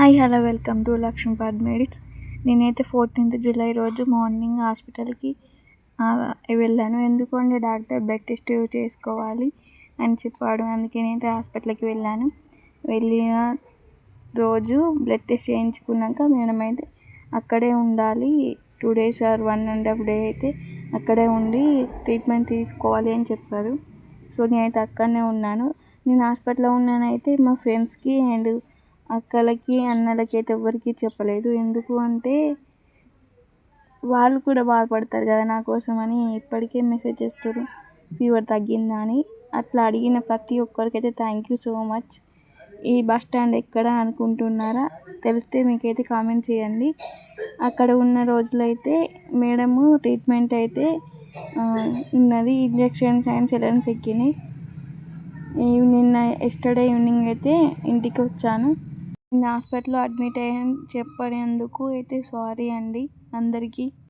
Hi hello welcome to Lakshmipad Medits. నేనైతే 14th July రోజు morning హాస్పిటల్కి వెళ్ళాను. ఎందుకంటే డాక్టర్ బ్లడ్ టెస్ట్ చేసుకోవాలి అని చెప్పాడు. అందుకే నేనైతే హాస్పిటల్కి వెళ్ళాను. వెళ్ళిన రోజు బ్లడ్ టెస్ట్ చేయించుకున్నాక మేడం అయితే అక్కడే ఉండాలి, 2 days ఆర్ 1.5 day అయితే అక్కడే ఉండి ట్రీట్మెంట్ తీసుకోవాలి అని చెప్పారు. సో నేనైతే అక్కడనే ఉన్నాను. నేను హాస్పిటల్లో ఉన్నానైతే మా ఫ్రెండ్స్కి అండ్ అక్కలకి అన్నలకి అయితే ఎవరికి చెప్పలేదు. ఎందుకు అంటే వాళ్ళు కూడా బాధపడతారు కదా నా కోసం అని. ఇప్పటికే మెసేజ్ చేస్తారు ఫీవర్ తగ్గిందా అని. అట్లా అడిగిన ప్రతి ఒక్కరికైతే థ్యాంక్ యూ సో మచ్. ఈ బస్ స్టాండ్ ఎక్కడ అనుకుంటున్నారా? తెలిస్తే మీకైతే కామెంట్ చేయండి. అక్కడ ఉన్న రోజులైతే మేడము ట్రీట్మెంట్ అయితే ఉన్నది, ఇంజెక్షన్స్ అండ్ సెలైన్స్ ఎక్కినాయి. నిన్న ఎస్టర్డే ఈవినింగ్ అయితే ఇంటికి వచ్చాను. నేను హాస్పిటల్లో అడ్మిట్ అయ్యాను చెప్పినందుకు అయితే సారీ అండి అందరికీ.